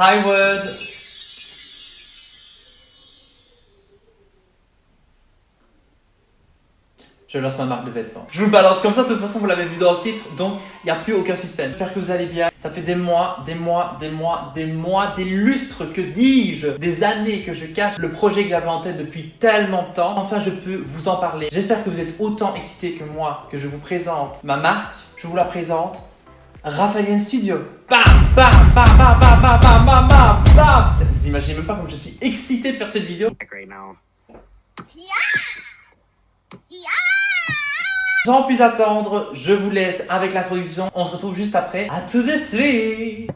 Hi Word. Je lance ma marque de vêtements. Je vous le balance comme ça, de toute façon vous l'avez vu dans le titre, donc il n'y a plus aucun suspense. J'espère que vous allez bien. Ça fait des mois, des lustres, que dis-je, des années que je cache le projet que j'avais en tête depuis tellement de temps. Enfin, je peux vous en parler. J'espère que vous êtes autant excités que moi, que je vous présente ma marque. Je vous la présente. Raffalian Studio. Bam, bam, bam, bam, bam, bam, bam, bam, bam, bam. Vous imaginez même pas comme je suis excité de faire cette vidéo. Sans plus attendre, je vous laisse avec l'introduction. On se retrouve juste après. À tout de suite.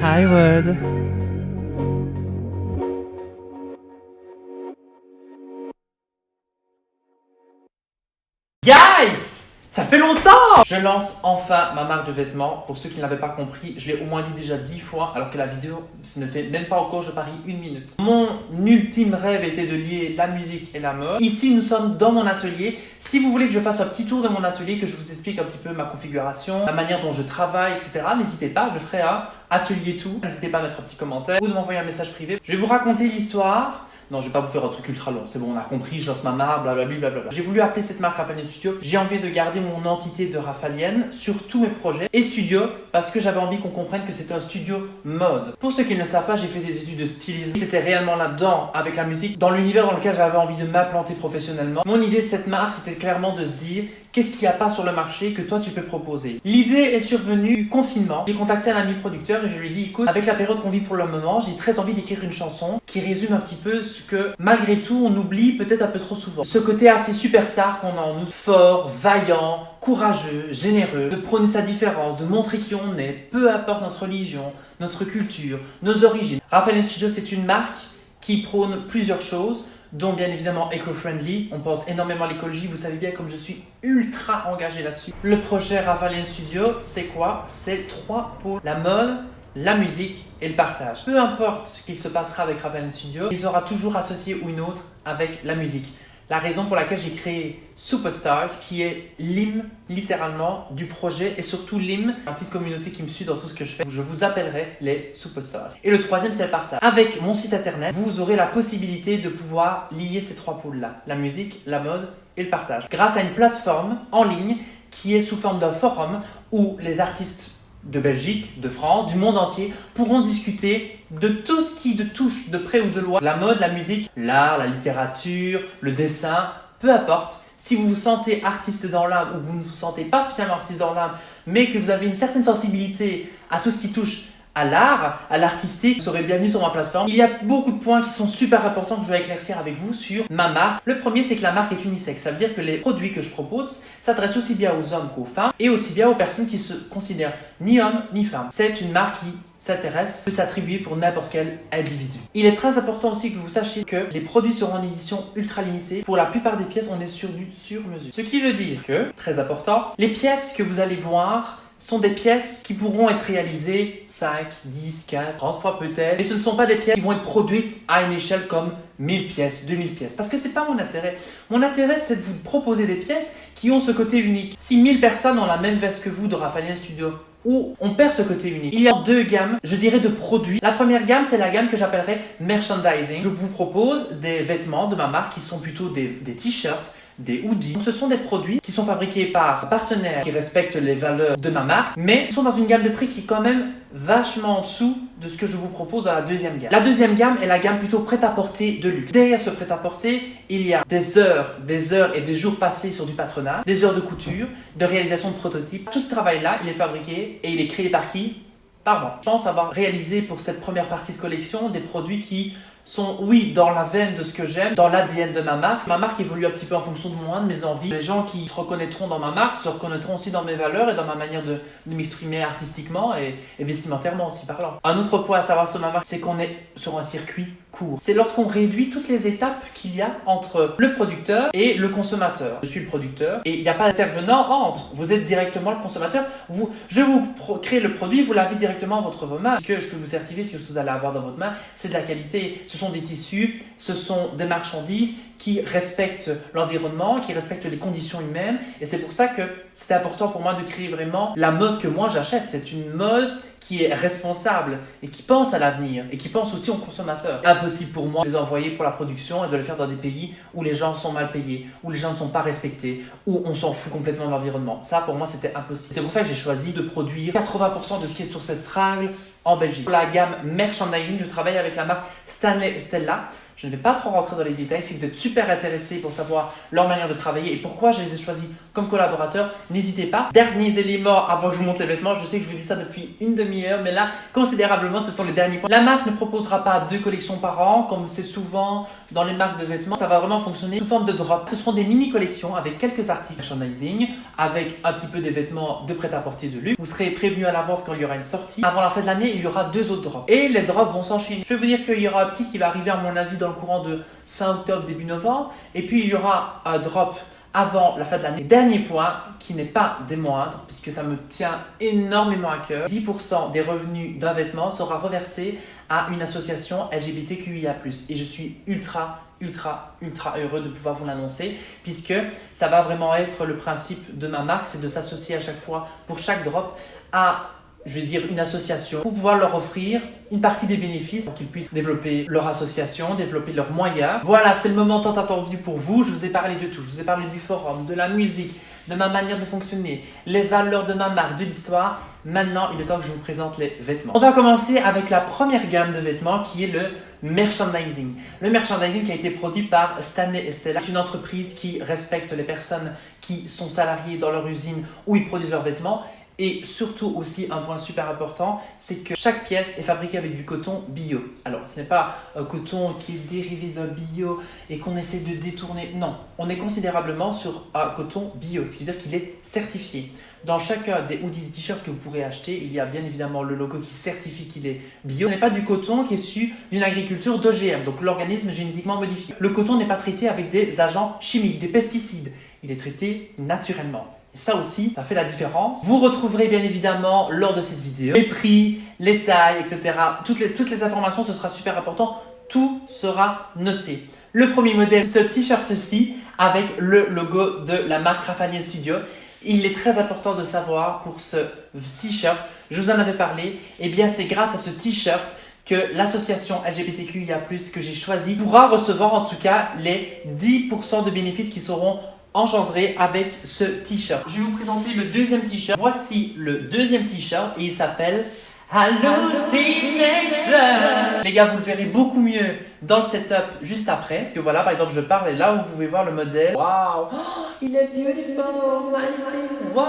Hi Word. Guys! Ça fait longtemps! Je lance enfin ma marque de vêtements. Pour ceux qui ne l'avaient pas compris, je l'ai au moins dit déjà 10 fois, alors que la vidéo ne fait même pas encore, je parie, 1 minute. Mon ultime rêve était de lier la musique et la mode. Ici, nous sommes dans mon atelier. Si vous voulez que je fasse un petit tour de mon atelier, que je vous explique un petit peu ma configuration, la manière dont je travaille, etc., n'hésitez pas, je ferai un atelier tout. N'hésitez pas à mettre un petit commentaire ou de m'envoyer un message privé. Je vais vous raconter l'histoire. Non, je vais pas vous faire un truc ultra long, c'est bon, on a compris, je lance ma marque, blablabla. J'ai voulu appeler cette marque Raffalian Studio. J'ai envie de garder mon entité de Raffalian sur tous mes projets et studio parce que j'avais envie qu'on comprenne que c'était un studio mode. Pour ceux qui ne le savent pas, j'ai fait des études de stylisme. C'était réellement là-dedans, avec la musique, dans l'univers dans lequel j'avais envie de m'implanter professionnellement. Mon idée de cette marque, c'était clairement de se dire qu'est-ce qu'il n'y a pas sur le marché que toi tu peux proposer. L'idée est survenue du confinement. J'ai contacté un ami producteur et je lui ai dit écoute, avec la période qu'on vit pour le moment, j'ai très envie d'écrire une chanson qui résume un petit peu ce que malgré tout on oublie peut-être un peu trop souvent. Ce côté assez superstar qu'on a en nous, fort, vaillant, courageux, généreux, de prôner sa différence, de montrer qui on est, peu importe notre religion, notre culture, nos origines. Raffalian Studio, c'est une marque qui prône plusieurs choses, dont bien évidemment éco-friendly. On pense énormément à l'écologie, vous savez bien comme je suis ultra engagé là-dessus. Le projet Raffalian Studio, c'est quoi? C'est 3 pôles: la mode, la musique et le partage. Peu importe ce qu'il se passera avec Raffalian Studio, il sera toujours associé ou une autre avec la musique. La raison pour laquelle j'ai créé Superstars, qui est l'hymne littéralement du projet et surtout l'hymne, une petite communauté qui me suit dans tout ce que je fais. Je vous appellerai les Superstars. Et le troisième, c'est le partage. Avec mon site internet, vous aurez la possibilité de pouvoir lier ces 3 pôles-là: la musique, la mode et le partage. Grâce à une plateforme en ligne qui est sous forme d'un forum où les artistes de Belgique, de France, du monde entier pourront discuter de tout ce qui touche de près ou de loin la mode, la musique, l'art, la littérature, le dessin, peu importe. Si vous vous sentez artiste dans l'âme ou vous ne vous sentez pas spécialement artiste dans l'âme, mais que vous avez une certaine sensibilité à tout ce qui touche à l'art, à l'artistique, vous serez bienvenue sur ma plateforme. Il y a beaucoup de points qui sont super importants que je vais éclaircir avec vous sur ma marque. Le premier, c'est que la marque est unisexe. Ça veut dire que les produits que je propose s'adressent aussi bien aux hommes qu'aux femmes et aussi bien aux personnes qui se considèrent ni hommes ni femmes. C'est une marque qui peut s'attribuer pour n'importe quel individu. Il est très important aussi que vous sachiez que les produits seront en édition ultra limitée. Pour la plupart des pièces, on est sur du sur-mesure. Ce qui veut dire que, très important, les pièces que vous allez voir sont des pièces qui pourront être réalisées 5, 10, 15, 30 fois peut-être. Et ce ne sont pas des pièces qui vont être produites à une échelle comme 1000 pièces, 2000 pièces. Parce que c'est pas mon intérêt. Mon intérêt, c'est de vous proposer des pièces qui ont ce côté unique. Si 1000 personnes ont la même veste que vous de Raffalian Studio, où on perd ce côté unique. Il y a 2 gammes, je dirais, de produits. La première gamme, c'est la gamme que j'appellerais merchandising. Je vous propose des vêtements de ma marque qui sont plutôt des t-shirts, des hoodies. Donc, ce sont des produits qui sont fabriqués par partenaires qui respectent les valeurs de ma marque, mais sont dans une gamme de prix qui est quand même vachement en dessous de ce que je vous propose dans la deuxième gamme. La deuxième gamme est la gamme plutôt prêt-à-porter de luxe. Derrière ce prêt-à-porter, il y a des heures et des jours passés sur du patronat, des heures de couture, de réalisation de prototypes. Tout ce travail-là, il est fabriqué et il est créé par qui? Par moi. Je pense avoir réalisé pour cette première partie de collection des produits qui sont, oui, dans la veine de ce que j'aime, dans l'ADN de ma marque. Ma marque évolue un petit peu en fonction de moi, de mes envies. Les gens qui se reconnaîtront dans ma marque se reconnaîtront aussi dans mes valeurs et dans ma manière de m'exprimer artistiquement et vestimentairement aussi parlant. Un autre point à savoir sur ma marque, c'est qu'on est sur un circuit court. C'est lorsqu'on réduit toutes les étapes qu'il y a entre le producteur et le consommateur. Je suis le producteur et il n'y a pas d'intervenant entre. Vous êtes directement le consommateur. Je vous crée le produit, vous l'avez directement dans vos mains. Ce que je peux vous certifier, ce que vous allez avoir dans votre main, c'est de la qualité. Ce sont des tissus, ce sont des marchandises qui respectent l'environnement, qui respectent les conditions humaines. Et c'est pour ça que c'est important pour moi de créer vraiment la mode que moi j'achète. C'est une mode qui est responsable et qui pense à l'avenir et qui pense aussi aux consommateurs. Impossible pour moi de les envoyer pour la production et de le faire dans des pays où les gens sont mal payés, où les gens ne sont pas respectés, où on s'en fout complètement de l'environnement. Ça, pour moi, c'était impossible. C'est pour ça que j'ai choisi de produire 80% de ce qui est sur cette tragle en Belgique. Pour la gamme merchandising, je travaille avec la marque Stanley Stella. Je ne vais pas trop rentrer dans les détails. Si vous êtes super intéressé pour savoir leur manière de travailler et pourquoi je les ai choisis comme collaborateurs, n'hésitez pas. Derniers éléments avant que je vous montre les vêtements. Je sais que je vous dis ça depuis une demi-heure, mais là, considérablement, ce sont les derniers points. La marque ne proposera pas 2 collections par an, comme c'est souvent dans les marques de vêtements. Ça va vraiment fonctionner sous forme de drop. Ce seront des mini-collections avec quelques articles merchandising, avec un petit peu des vêtements de prêt-à-porter de luxe. Vous serez prévenu à l'avance quand il y aura une sortie. Avant la fin de l'année, il y aura 2 autres drops. Et les drops vont s'enchaîner. Je peux vous dire qu'il y aura un petit qui va arriver à mon avis dans le courant de fin octobre, début novembre. Et puis il y aura un drop avant la fin de l'année. Dernier point, qui n'est pas des moindres, puisque ça me tient énormément à cœur. 10% des revenus d'un vêtement sera reversé à une association LGBTQIA+. Et je suis ultra heureux de pouvoir vous l'annoncer, puisque ça va vraiment être le principe de ma marque, c'est de s'associer à chaque fois, pour chaque drop, à une association pour pouvoir leur offrir une partie des bénéfices pour qu'ils puissent développer leur association, développer leurs moyens. Voilà, c'est le moment tant attendu pour vous. Je vous ai parlé de tout. Je vous ai parlé du forum, de la musique, de ma manière de fonctionner, les valeurs de ma marque, de l'histoire. Maintenant, il est temps que je vous présente les vêtements. On va commencer avec la première gamme de vêtements qui est le merchandising. Le merchandising qui a été produit par Stanley Stella, une entreprise qui respecte les personnes qui sont salariées dans leur usine où ils produisent leurs vêtements. Et surtout aussi un point super important, c'est que chaque pièce est fabriquée avec du coton bio. Alors ce n'est pas un coton qui est dérivé d'un bio et qu'on essaie de détourner. Non, on est considérablement sur un coton bio, ce qui veut dire qu'il est certifié. Dans chacun des hoodies et t-shirts que vous pourrez acheter, il y a bien évidemment le logo qui certifie qu'il est bio. Ce n'est pas du coton qui est issu d'une agriculture d'OGM, donc l'organisme génétiquement modifié. Le coton n'est pas traité avec des agents chimiques, des pesticides. Il est traité naturellement. Et ça aussi, ça fait la différence. Vous retrouverez bien évidemment lors de cette vidéo les prix, les tailles, etc. Toutes les informations, ce sera super important. Tout sera noté. Le premier modèle, ce t-shirt-ci avec le logo de la marque Rafanier Studio. Il est très important de savoir pour ce t-shirt, je vous en avais parlé, et bien c'est grâce à ce t-shirt que l'association LGBTQIA+, que j'ai choisi, pourra recevoir en tout cas les 10% de bénéfices qui seront engendré avec ce t-shirt. Je vais vous présenter le deuxième t-shirt. Voici le deuxième t-shirt et il s'appelle Hallucination. Les gars, vous le verrez beaucoup mieux dans le setup juste après. Que voilà, par exemple, je parle et là, vous pouvez voir le modèle. Waouh, oh, il est beautiful, magnifique. Waouh,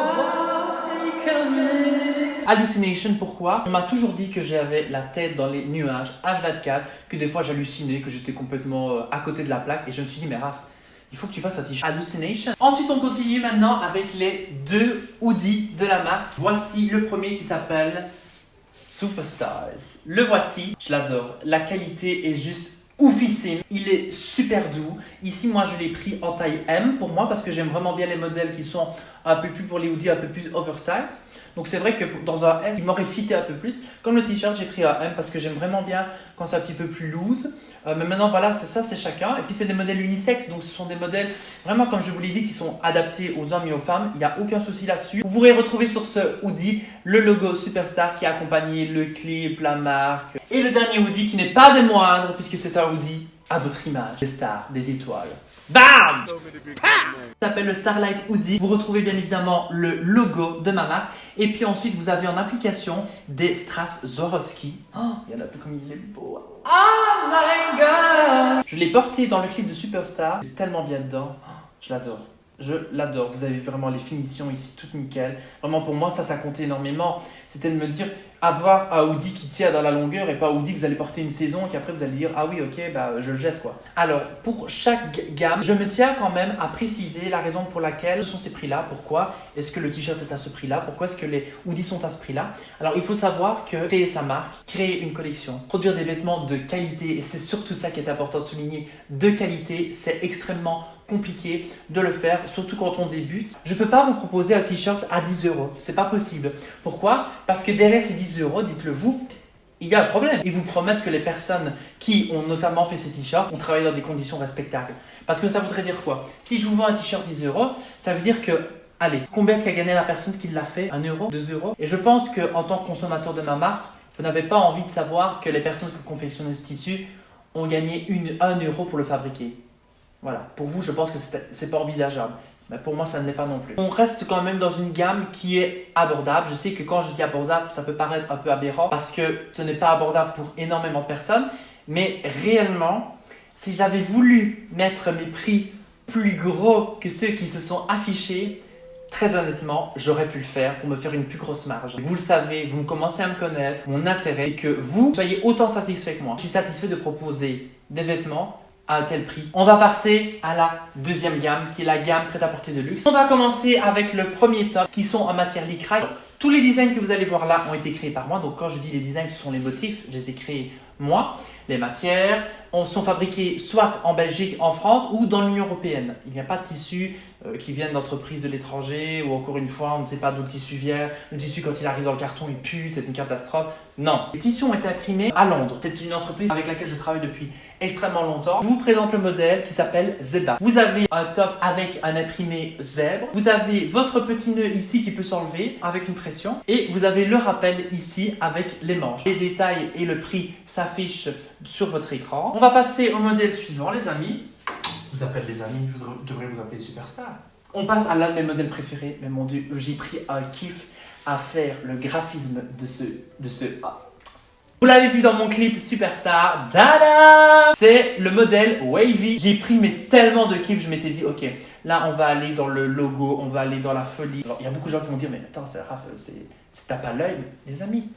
Hallucination, pourquoi? On m'a toujours dit que j'avais la tête dans les nuages, H24, que des fois j'hallucinais, que j'étais complètement à côté de la plaque et je me suis dit, mais Raph, il faut que tu fasses un t-shirt Hallucination. Ensuite, on continue maintenant avec les 2 hoodies de la marque. Voici le premier qui s'appelle Superstars. Le voici, je l'adore. La qualité est juste oufissime. Il est super doux. Ici, moi, je l'ai pris en taille M pour moi parce que j'aime vraiment bien les modèles qui sont un peu plus pour les hoodies, un peu plus oversize. Donc c'est vrai que dans un S, il m'aurait fité un peu plus. Comme le t-shirt, j'ai pris un M parce que j'aime vraiment bien quand c'est un petit peu plus loose. Mais maintenant, voilà, c'est ça, c'est chacun. Et puis, c'est des modèles unisexes. Donc, ce sont des modèles, vraiment, comme je vous l'ai dit, qui sont adaptés aux hommes et aux femmes. Il n'y a aucun souci là-dessus. Vous pourrez retrouver sur ce hoodie le logo Superstar qui a accompagné le clip, la marque. Et le dernier hoodie qui n'est pas des moindres, puisque c'est un hoodie à votre image. Des stars, des étoiles. Bam! Ça s'appelle le Starlight Hoodie. Vous retrouvez bien évidemment le logo de ma marque. Et puis ensuite, vous avez en application des strass Swarovski. Oh, il y en a un peu comme il est beau. Oh my god! Je l'ai porté dans le clip de Superstar. C'est tellement bien dedans. Oh, je l'adore. Je l'adore. Vous avez vraiment les finitions ici, toutes nickel. Vraiment, pour moi, ça comptait énormément. C'était de me dire, avoir un hoodie qui tient dans la longueur et pas un hoodie que vous allez porter une saison et qu'après vous allez dire ah oui ok bah je le jette quoi. Alors pour chaque gamme, je me tiens quand même à préciser la raison pour laquelle ce sont ces prix là. Pourquoi est-ce que le t-shirt est à ce prix là? Pourquoi est-ce que les hoodies sont à ce prix là? Alors il faut savoir que créer sa marque, créer une collection, produire des vêtements de qualité, et c'est surtout ça qui est important de souligner, de qualité, c'est extrêmement compliqué de le faire, surtout quand on débute. Je ne peux pas vous proposer un t-shirt à 10 €, c'est pas possible. Pourquoi? Parce que derrière ces 10 €, dites-le vous, il y a un problème. Ils vous promettent que les personnes qui ont notamment fait ces t-shirts ont travaillé dans des conditions respectables. Parce que ça voudrait dire quoi? Si je vous vends un t-shirt 10 €, ça veut dire que, allez, combien est-ce qu'a gagné la personne qui l'a fait? 1 €, 2 €? Et je pense qu'en tant que consommateur de ma marque, vous n'avez pas envie de savoir que les personnes qui confectionnent ce tissu ont gagné 1 € pour le fabriquer. Voilà, pour vous, je pense que c'est pas envisageable. Mais pour moi, ça ne l'est pas non plus. On reste quand même dans une gamme qui est abordable. Je sais que quand je dis abordable, ça peut paraître un peu aberrant parce que ce n'est pas abordable pour énormément de personnes. Mais réellement, si j'avais voulu mettre mes prix plus gros que ceux qui se sont affichés, très honnêtement, j'aurais pu le faire pour me faire une plus grosse marge. Vous le savez, vous me commencez à me connaître. Mon intérêt, c'est que vous soyez autant satisfait que moi. Je suis satisfait de proposer des vêtements à un tel prix. On va passer à la deuxième gamme qui est la gamme prêt-à-porter de luxe. On va commencer avec le premier top qui sont en matière lycra. Tous les designs que vous allez voir là ont été créés par moi. Donc quand je dis les designs, ce sont les motifs, je les ai créés moi. Les matières sont fabriquées soit en Belgique, en France ou dans l'Union européenne. Il n'y a pas de tissus qui viennent d'entreprises de l'étranger ou encore une fois, on ne sait pas d'où le tissu vient. Le tissu, quand il arrive dans le carton, il pue, c'est une catastrophe. Non. Les tissus ont été imprimés à Londres. C'est une entreprise avec laquelle je travaille depuis extrêmement longtemps. Je vous présente le modèle qui s'appelle Zebra. Vous avez un top avec un imprimé zèbre. Vous avez votre petit nœud ici qui peut s'enlever avec une pression. Et vous avez le rappel ici avec les manches. Les détails et le prix s'affichent sur votre écran. On va passer au modèle suivant, les amis. Je vous appelle les amis, je devrais vous appeler superstar. On passe à l'un de mes modèles préférés. Mais mon Dieu, j'ai pris un kiff à faire le graphisme de ce. Vous l'avez vu dans mon clip Superstar, tada! C'est le modèle Wavy. J'ai pris tellement de kiff, je m'étais dit, ok, là on va aller dans le logo, on va aller dans la folie. Alors il y a beaucoup de gens qui vont dire, mais attends, Raph, c'est tape à l'œil, les amis.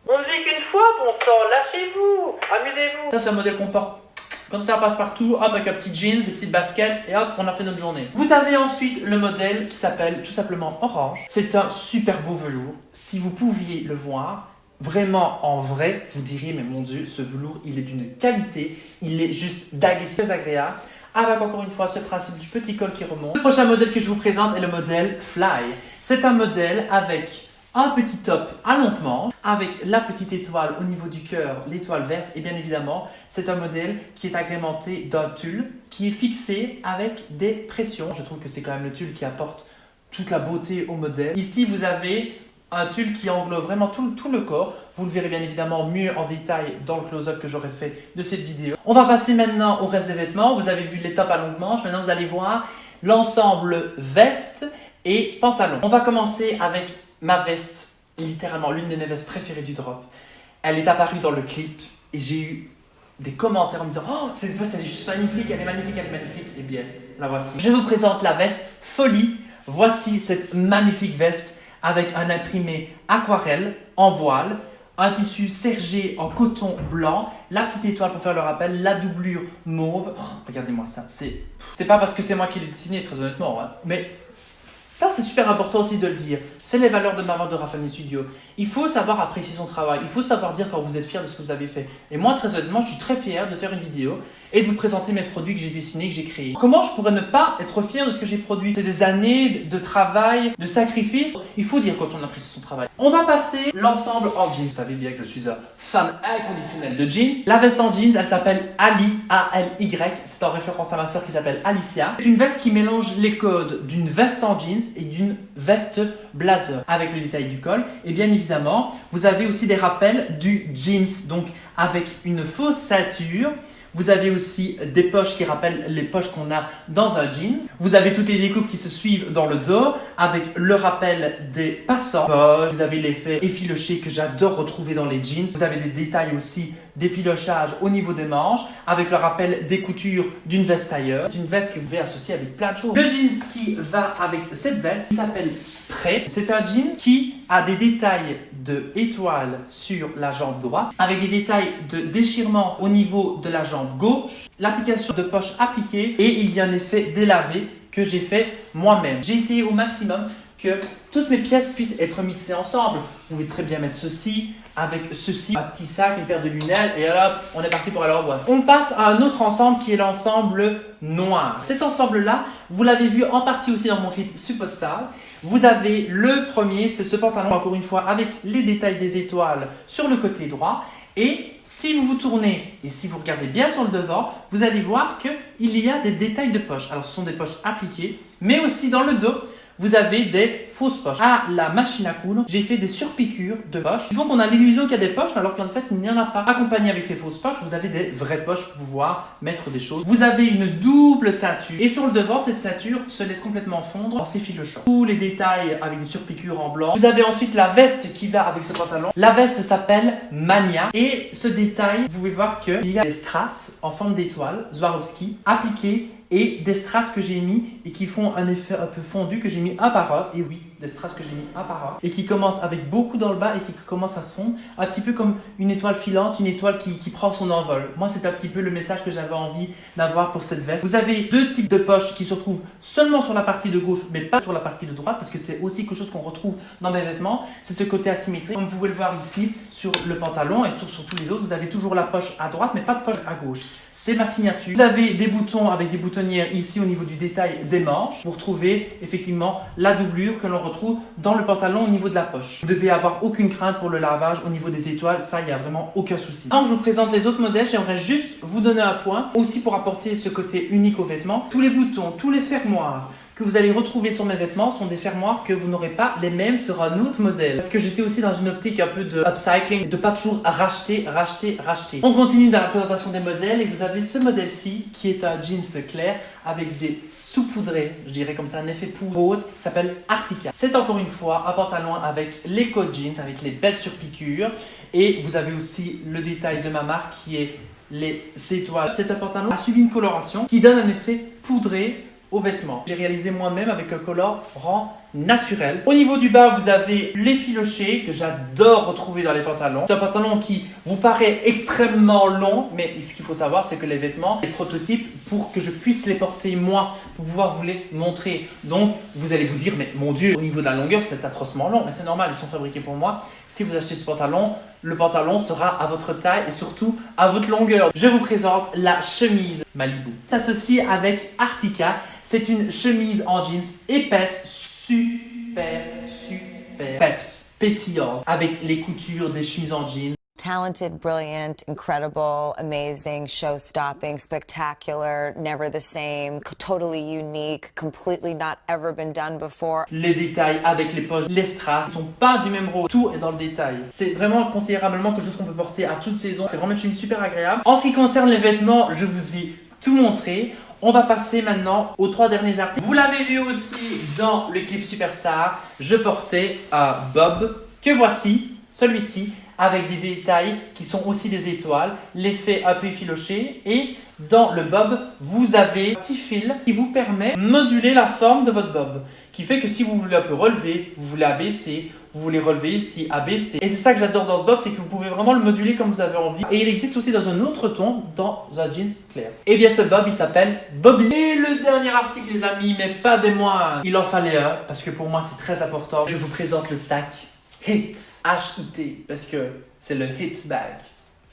On vit qu'une fois, bon sang, lâchez-vous, amusez-vous. Ça c'est un modèle qu'on porte. Comme ça, on passe partout, hop, avec un petit jeans, des petites baskets, et hop, on a fait notre journée. Vous avez ensuite le modèle qui s'appelle tout simplement Orange. C'est un super beau velours. Si vous pouviez le voir, vraiment, en vrai, vous diriez, mais mon Dieu, ce velours, il est d'une qualité, il est juste très agréable. Avec encore une fois ce principe du petit col qui remonte. Le prochain modèle que je vous présente est le modèle Fly. C'est un modèle avec un petit top à longue manche, avec la petite étoile au niveau du cœur, l'étoile verte, et bien évidemment, c'est un modèle qui est agrémenté d'un tulle qui est fixé avec des pressions. Je trouve que c'est quand même le tulle qui apporte toute la beauté au modèle. Ici, vous avez un tulle qui englobe vraiment tout le corps. Vous le verrez bien évidemment mieux en détail dans le close-up que j'aurais fait de cette vidéo. On va passer maintenant au reste des vêtements. Vous avez vu les tops à longue manche. Maintenant, vous allez voir l'ensemble veste et pantalon. On va commencer avec ma veste, littéralement l'une de mes vestes préférées du drop. Elle est apparue dans le clip et j'ai eu des commentaires en me disant « Oh, cette veste, elle est juste magnifique, elle est magnifique, elle est magnifique. » Eh bien, la voici. Je vous présente la veste Folie. Voici cette magnifique veste avec un imprimé aquarelle en voile, un tissu sergé en coton blanc, la petite étoile pour faire le rappel, la doublure mauve. Oh, regardez-moi ça, c'est pas parce que c'est moi qui l'ai dessiné, très honnêtement, hein, mais ça c'est super important aussi de le dire. C'est les valeurs de ma marque de Raffaello Studio. Il faut savoir apprécier son travail, il faut savoir dire quand vous êtes fier de ce que vous avez fait. Et moi, très honnêtement, je suis très fier de faire une vidéo et de vous présenter mes produits que j'ai dessinés, que j'ai créés. Comment je pourrais ne pas être fier de ce que j'ai produit? C'est des années de travail, de sacrifice. Il faut dire quand on apprécie son travail. On va passer l'ensemble en jeans. Vous savez bien que je suis un fan inconditionnel de jeans. La veste en jeans, elle s'appelle Ali, A-L-Y. C'est en référence à ma soeur qui s'appelle Alicia. C'est une veste qui mélange les codes d'une veste en jeans et d'une veste blazer avec le détail du col. Et bien évidemment, vous avez aussi des rappels du jeans, donc avec une fausse ceinture. Vous avez aussi des poches qui rappellent les poches qu'on a dans un jean. Vous avez toutes les découpes qui se suivent dans le dos avec le rappel des passants. Vous avez l'effet effiloché que j'adore retrouver dans les jeans. Vous avez des détails aussi d'effilochage au niveau des manches avec le rappel des coutures d'une veste tailleur. C'est une veste que vous pouvez associer avec plein de choses. Le jeans qui va avec cette veste s'appelle Spray. C'est un jean qui a des détails de étoiles sur la jambe droite avec des détails de déchirement au niveau de la jambe gauche, l'application de poche appliquée et il y a un effet délavé que j'ai fait moi-même. J'ai essayé au maximum que toutes mes pièces puissent être mixées ensemble. Vous pouvez très bien mettre ceci avec ceci, un petit sac, une paire de lunettes et là on est parti pour aller en boîte. On passe à un autre ensemble qui est l'ensemble noir. Cet ensemble-là, vous l'avez vu en partie aussi dans mon clip Superstar. Vous avez le premier, c'est ce pantalon encore une fois avec les détails des étoiles sur le côté droit. Et si vous vous tournez et si vous regardez bien sur le devant, vous allez voir qu'il y a des détails de poche. Alors ce sont des poches appliquées, mais aussi dans le dos, vous avez des fausses poches. À la machine à coudre, j'ai fait des surpiqûres de poches qui font qu'on a l'illusion qu'il y a des poches, alors qu'en fait, il n'y en a pas. Accompagné avec ces fausses poches, vous avez des vraies poches pour pouvoir mettre des choses. Vous avez une double ceinture. Et sur le devant, cette ceinture se laisse complètement fondre en s'effilochant. Tous les détails avec des surpiqûres en blanc. Vous avez ensuite la veste qui va avec ce pantalon. La veste s'appelle Mania. Et ce détail, vous pouvez voir qu'il y a des strass en forme d'étoile, Swarovski, appliquées et des strass que j'ai mis et qui font un effet un peu fondu que j'ai mis un par un. Et oui, des strass que j'ai mis un par un. Et qui commencent avec beaucoup dans le bas et qui commencent à se fondre. Un petit peu comme une étoile filante, une étoile qui prend son envol. Moi, c'est un petit peu le message que j'avais envie d'avoir pour cette veste. Vous avez deux types de poches qui se retrouvent seulement sur la partie de gauche, mais pas sur la partie de droite, parce que c'est aussi quelque chose qu'on retrouve dans mes vêtements. C'est ce côté asymétrique. Comme vous pouvez le voir ici, sur le pantalon et sur tous les autres, vous avez toujours la poche à droite, mais pas de poche à gauche. C'est ma signature. Vous avez des boutons avec des boutonnières ici au niveau du détail des manches pour trouver effectivement la doublure que l'on retrouve dans le pantalon au niveau de la poche. Vous ne devez avoir aucune crainte pour le lavage au niveau des étoiles, ça il n'y a vraiment aucun souci. Quand je vous présente les autres modèles, j'aimerais juste vous donner un point aussi pour apporter ce côté unique aux vêtements. Tous les boutons, tous les fermoirs que vous allez retrouver sur mes vêtements sont des fermoirs que vous n'aurez pas les mêmes sur un autre modèle. Parce que j'étais aussi dans une optique un peu de upcycling, de pas toujours racheter. On continue dans la présentation des modèles et vous avez ce modèle-ci qui est un jeans clair avec des saupoudrés, je dirais comme ça, un effet poudre rose, s'appelle Artica. C'est encore une fois un pantalon avec les codes jeans, avec les belles surpiqûres et vous avez aussi le détail de ma marque qui est les étoiles. C'est un pantalon qui a subi une coloration qui donne un effet poudré aux vêtements. J'ai réalisé moi-même avec un colorant naturel. Au niveau du bas, vous avez l'effiloché que j'adore retrouver dans les pantalons. C'est un pantalon qui vous paraît extrêmement long, mais ce qu'il faut savoir, c'est que les vêtements, les prototypes, pour que je puisse les porter moi, pour pouvoir vous les montrer. Donc, vous allez vous dire, mais mon Dieu, au niveau de la longueur, c'est atrocement long. Mais c'est normal, ils sont fabriqués pour moi. Si vous achetez ce pantalon, le pantalon sera à votre taille et surtout à votre longueur. Je vous présente la chemise Malibu. S'associe avec Artica. C'est une chemise en jeans épaisse, super peps, pétillante, avec les coutures des chemises en jeans. Talented, brilliant, incredible, amazing, show-stopping, spectacular, never the same, totally unique, completely not ever been done before. Les détails avec les poches, les strass ne sont pas du même rôle. Tout est dans le détail. C'est vraiment considérablement quelque chose qu'on peut porter à toute saison. C'est vraiment une chemise super agréable. En ce qui concerne les vêtements, je vous ai tout montré. On va passer maintenant aux 3 derniers articles. Vous l'avez vu aussi dans le clip Superstar. Je portais un bob que voici, celui-ci, avec des détails qui sont aussi des étoiles, l'effet un peu effiloché. Et dans le bob, vous avez un petit fil qui vous permet de moduler la forme de votre bob. Qui fait que si vous voulez un peu relever, vous voulez abaisser, vous voulez relever ici, abaisser. Et c'est ça que j'adore dans ce bob, c'est que vous pouvez vraiment le moduler comme vous avez envie. Et il existe aussi dans un autre ton, dans un jeans clair. Et bien ce bob, il s'appelle Bobby. Et le dernier article, les amis, mais pas des moindres. Il en fallait un, parce que pour moi, c'est très important. Je vous présente le sac HIT. H-I-T, parce que c'est le hit bag.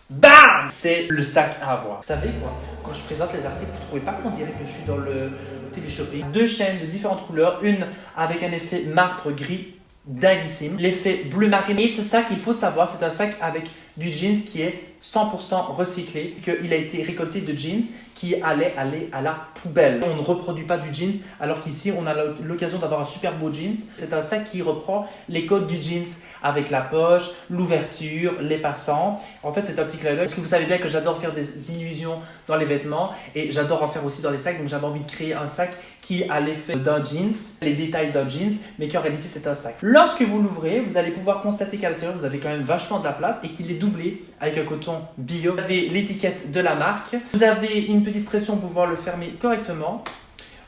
BAM! C'est le sac à avoir. Vous savez quoi? Quand je présente les articles, vous ne trouvez pas qu'on dirait que je suis dans le téléshopping? 2 chaînes de différentes couleurs, une avec un effet marbre gris dinguissime, l'effet bleu marine. Et ce sac, il faut savoir, c'est un sac avec du jeans qui est 100% recyclé, puisqu'il a été récolté de jeans qui allait aller à la poubelle. On ne reproduit pas du jeans, alors qu'ici, on a l'occasion d'avoir un super beau jeans. C'est un sac qui reprend les codes du jeans, avec la poche, l'ouverture, les passants. En fait, c'est un petit clin d'œil, parce que vous savez bien que j'adore faire des illusions dans les vêtements, et j'adore en faire aussi dans les sacs, donc j'avais envie de créer un sac qui a l'effet d'un jeans, les détails d'un jeans, mais qui en réalité c'est un sac. Lorsque vous l'ouvrez, vous allez pouvoir constater qu'à l'intérieur, vous avez quand même vachement de la place et qu'il est doublé avec un coton bio. Vous avez l'étiquette de la marque. Vous avez une petite pression pour pouvoir le fermer correctement.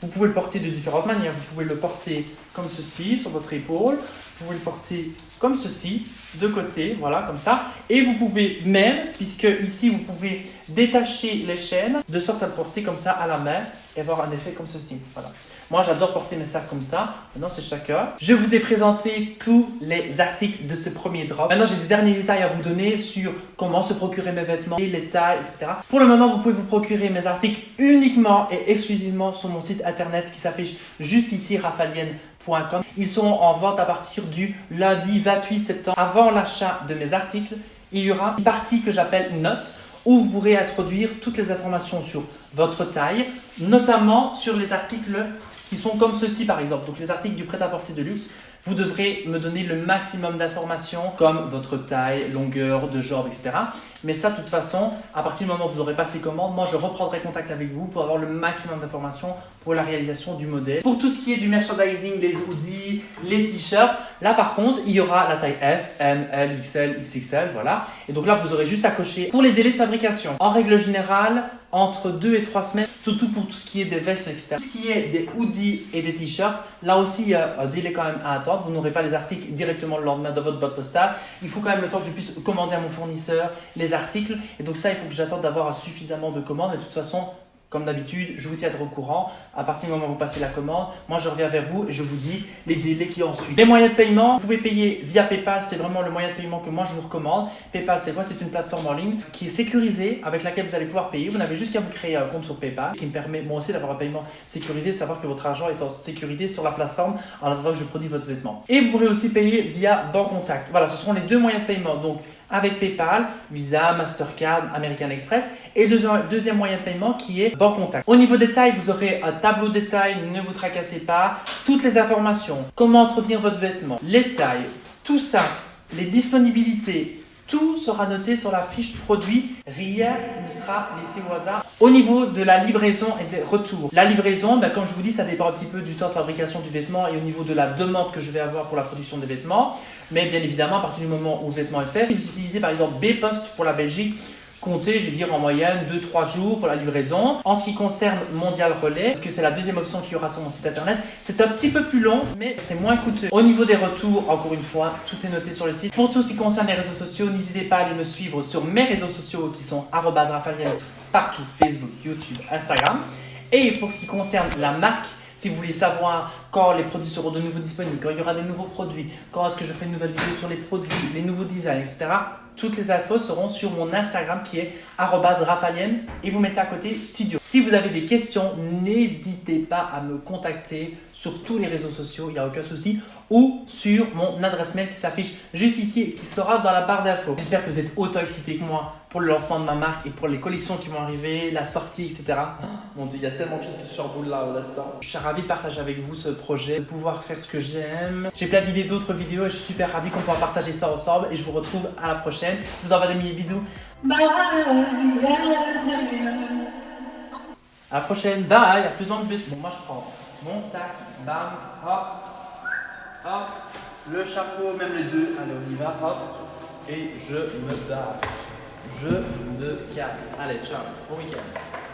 Vous pouvez le porter de différentes manières. Vous pouvez le porter comme ceci, sur votre épaule. Vous pouvez le porter comme ceci, de côté, voilà, comme ça. Et vous pouvez même, puisque ici, vous pouvez détacher les chaînes, de sorte à le porter comme ça à la main et avoir un effet comme ceci. Voilà. Moi, j'adore porter mes sacs comme ça. Maintenant, c'est chacun. Je vous ai présenté tous les articles de ce premier drop. Maintenant, j'ai des derniers détails à vous donner sur comment se procurer mes vêtements, les tailles, etc. Pour le moment, vous pouvez vous procurer mes articles uniquement et exclusivement sur mon site internet qui s'affiche juste ici, rafalienne.com. Ils sont en vente à partir du lundi 28 septembre. Avant l'achat de mes articles, il y aura une partie que j'appelle notes où vous pourrez introduire toutes les informations sur votre taille, notamment sur les articles qui sont comme ceci par exemple. Donc les articles du prêt-à-porter de luxe, vous devrez me donner le maximum d'informations comme votre taille, longueur de jambe, etc. Mais ça, de toute façon, à partir du moment où vous aurez passé commande, moi je reprendrai contact avec vous pour avoir le maximum d'informations pour la réalisation du modèle. Pour tout ce qui est du merchandising, les hoodies, les t-shirts, là par contre, il y aura la taille S, M, L, XL, XXL, voilà. Et donc là, vous aurez juste à cocher pour les délais de fabrication. En règle générale, entre 2 et 3 semaines, surtout pour tout ce qui est des vestes, etc. Tout ce qui est des hoodies et des t-shirts, là aussi, il y a un délai quand même à attendre. Vous n'aurez pas les articles directement le lendemain dans votre boîte postale. Il faut quand même le temps que je puisse commander à mon fournisseur les articles. Et donc ça, il faut que j'attende d'avoir suffisamment de commandes. Et de toute façon, comme d'habitude, je vous tiendrai au courant. À partir du moment où vous passez la commande, moi je reviens vers vous et je vous dis les délais qui en suivent. Les moyens de paiement, vous pouvez payer via PayPal, c'est vraiment le moyen de paiement que moi je vous recommande. PayPal, c'est quoi? C'est une plateforme en ligne qui est sécurisée avec laquelle vous allez pouvoir payer. Vous n'avez juste qu'à vous créer un compte sur PayPal qui me permet moi aussi d'avoir un paiement sécurisé, savoir que votre argent est en sécurité sur la plateforme en attendant que je produis votre vêtement. Et vous pourrez aussi payer via Bancontact. Voilà, ce seront les deux moyens de paiement. Donc, avec PayPal, Visa, Mastercard, American Express et le deuxième moyen de paiement qui est Bancontact. Au niveau des tailles, vous aurez un tableau des tailles, ne vous tracassez pas, toutes les informations, comment entretenir votre vêtement, les tailles, tout ça, les disponibilités, tout sera noté sur la fiche produit, rien ne sera laissé au hasard. Au niveau de la livraison et des retours, la livraison, comme je vous dis, ça dépend un petit peu du temps de fabrication du vêtement et au niveau de la demande que je vais avoir pour la production des vêtements. Mais bien évidemment, à partir du moment où le vêtement est fait, si vous utilisez par exemple B-Post pour la Belgique, comptez, je vais dire en moyenne 2-3 jours pour la livraison. En ce qui concerne Mondial Relais, parce que c'est la deuxième option qu'il y aura sur mon site internet, c'est un petit peu plus long, mais c'est moins coûteux. Au niveau des retours, encore une fois, tout est noté sur le site. Pour tout ce qui concerne les réseaux sociaux, n'hésitez pas à aller me suivre sur mes réseaux sociaux qui sont @rafalienne partout, Facebook, YouTube, Instagram. Et pour ce qui concerne la marque, si vous voulez savoir quand les produits seront de nouveau disponibles, quand il y aura des nouveaux produits, quand est-ce que je ferai une nouvelle vidéo sur les produits, les nouveaux designs, etc. Toutes les infos seront sur mon Instagram qui est @rafalienne et vous mettez à côté studio. Si vous avez des questions, n'hésitez pas à me contacter sur tous les réseaux sociaux, il n'y a aucun souci, ou sur mon adresse mail qui s'affiche juste ici et qui sera dans la barre d'infos. J'espère que vous êtes autant excités que moi pour le lancement de ma marque et pour les collections qui vont arriver, la sortie, etc. Mon Dieu, il y a tellement de choses qui se chamboulent là au l'instant. Je suis ravi de partager avec vous ce projet, de pouvoir faire ce que j'aime. J'ai plein d'idées d'autres vidéos et je suis super ravi qu'on puisse partager ça ensemble et je vous retrouve à la prochaine. Je vous envoie des milliers de bisous. Bye. À la prochaine. Bye. À plus en plus. Bon, moi je prends mon sac, bam, hop, hop, le chapeau, même les deux, allez on y va, hop, et je me barre, je me casse. Allez, ciao, bon week-end.